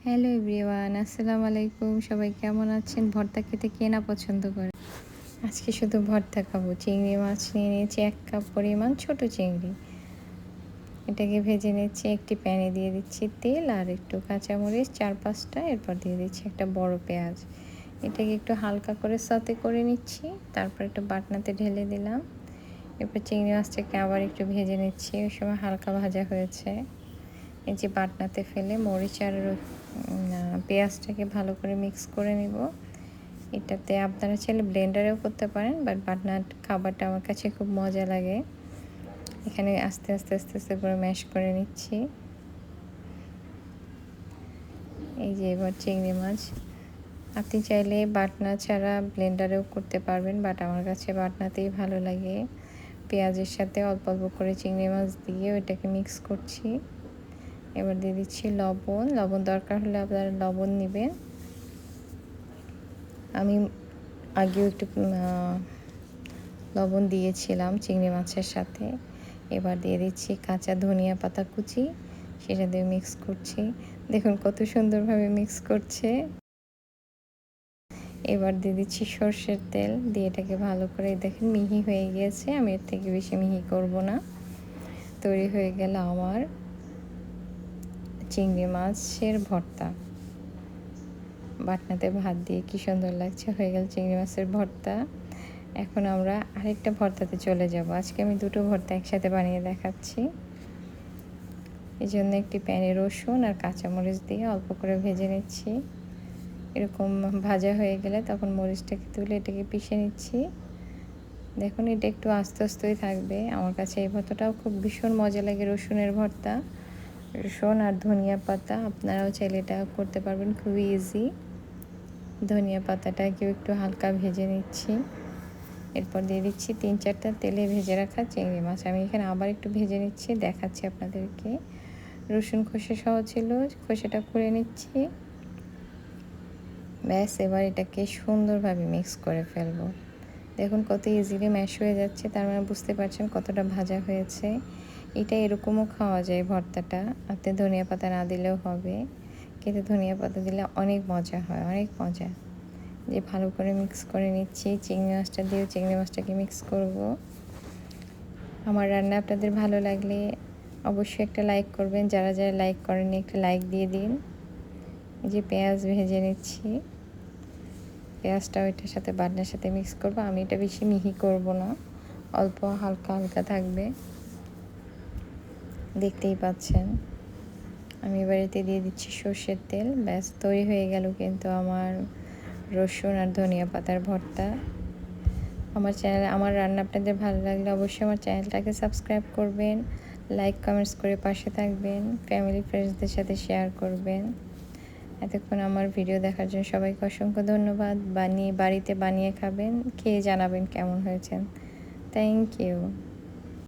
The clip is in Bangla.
হ্যালো এভরিওয়ান, আসসালামু আলাইকুম। সবাই কেমন আছেন? ভর্তা খেতে কে না পছন্দ করে? আজকে শুধু ভর্তা খাবো। চিংড়ি মাছ নিয়ে নিয়েছি ১ কাপ পরিমাণ, ছোট চিংড়ি। এটাকে ভেজে নিচ্ছি। একটি প্যানে দিয়ে দিচ্ছি তেল আর একটু কাঁচামরিচ ৪-৫টা, এরপর দিয়ে দিচ্ছি একটা বড় পেঁয়াজ। এটাকে একটু হালকা করে সতে করে নিচ্ছি, তারপর একটু বাটনাতে ঢেলে দিলাম। এরপর চিংড়ি মাছটাকে আবার একটু ভেজে নিচ্ছি। ওই সময় হালকা ভাজা হয়েছে। এই যে বাটনাতে ফেলে মরিচ আর পেঁয়াজটাকে ভালো করে মিক্স করে নিব। এটাতে আপনারা চাইলে ব্লেন্ডারেও করতে পারেন, বাট বাটনার খাবারটা আমার কাছে খুব মজা লাগে। এখানে আস্তে আস্তে আস্তে আস্তে করে ম্যাশ করে নিচ্ছি। এই যে এবার চিংড়ি মাছ আপনি চাইলে বাটনা ছাড়া ব্লেন্ডারেও করতে পারবেন, বাট আমার কাছে বাটনাতেই ভালো লাগে। পেঁয়াজের সাথে অল্প অল্প করে চিংড়ি মাছ দিয়ে ওইটাকে মিক্স করছি। এবার দিয়ে দিচ্ছি লবণ। লবণ দরকার হলে আপনারা লবণ নেবেন। আমি আগেও একটু লবণ দিয়েছিলাম চিংড়ি মাছের সাথে। এবার দিয়ে দিচ্ছি কাঁচা ধনিয়া পাতা কুচি, সেটা দিয়ে মিক্স করছি। দেখুন কত সুন্দরভাবে মিক্স করছে। এবার দিয়ে দিচ্ছি সর্ষের তেল, দিয়ে এটাকে ভালো করে দেখেন মিহি হয়ে গিয়েছে। আমি এর থেকে বেশি মিহি করব না। তৈরি হয়ে গেল আমার চিংড়ি মাছের ভর্তা। বাটনাতে ভাত দিয়ে কি সুন্দর লাগছে। হয়ে গেল চিংড়ি মাছের ভর্তা। এখন আমরা আরেকটা ভর্তাতে চলে যাব। আজকে আমি দুটো ভর্তা একসাথে বানিয়ে দেখাচ্ছি। এই জন্য একটি প্যানে রসুন আর কাঁচামরিচ দিয়ে অল্প করে ভেজে নিচ্ছি। এরকম ভাজা হয়ে গেলে তখন মরিচটাকে তুলে এটাকে পিষে নিচ্ছি। দেখুন এটা একটু আস্তে আস্তেই থাকবে। আমার কাছে এই ভর্তাটাও খুব ভীষণ মজা লাগে, রসুনের ভর্তা। রসুন আর ধনিয়া পাতা আপনারাও চাইলে এটা করতে পারবেন, খুবই ইজি। ধনিয়া পাতাটাকেও একটু হালকা ভেজে নিচ্ছি। এরপর দিয়ে দিচ্ছি ৩-৪টা তেলে ভেজে রাখা চিংড়ি মাছ। আমি এখানে আবার একটু ভেজে নিচ্ছি, দেখাচ্ছি আপনাদেরকে। রসুন খোসা সহ ছিল, খোসাটা খুলে নিচ্ছি। ব্যাস, এবার এটাকে সুন্দরভাবে মিক্স করে ফেলবো। দেখুন কত ইজিলি ম্যাশ হয়ে যাচ্ছে, তার মানে বুঝতে পারছেন কতটা ভাজা হয়েছে। এটা এরকমও খাওয়া যায় ভর্তাটা, আপনি ধনিয়া পাতা না দিলেও হবে, কিন্তু ধনিয়া পাতা দিলে অনেক মজা হয়, অনেক মজা। যে ভালো করে মিক্স করে নিচ্ছি। চিংড়ি মাছটা দিয়ে চিংড়ি মাছটাকে মিক্স করব। আমার রান্না আপনাদের ভালো লাগলে অবশ্যই একটা লাইক করবেন। যারা যারা লাইক করেননি একটা লাইক দিয়ে দিন। এই যে পেঁয়াজ ভেজে নিচ্ছি। পেঁয়াজটা ওইটার সাথে বাটনার সাথে মিক্স করব। আমি এটা বেশি মিহি করব না, অল্প হালকা হালকা থাকবে, দেখতেই পাচ্ছেন। আমি এবার এতে দিয়ে দিচ্ছি সর্ষের তেল। ব্যাস তৈরি হয়ে গেল কিন্তু আমার রসুন আর ধনিয়া পাতার ভর্তা। আমার রান্না আপনাদের ভালো লাগলে অবশ্যই আমার চ্যানেলটাকে সাবস্ক্রাইব করবেন, লাইক কমেন্টস করে পাশে থাকবেন, ফ্যামিলি ফ্রেন্ডসদের সাথে শেয়ার করবেন। এতক্ষণ আমার ভিডিও দেখার জন্য সবাইকে অসংখ্য ধন্যবাদ। বাড়িতে বানিয়ে খাবেন, খেয়ে জানাবেন কেমন হয়েছেন। Thank you.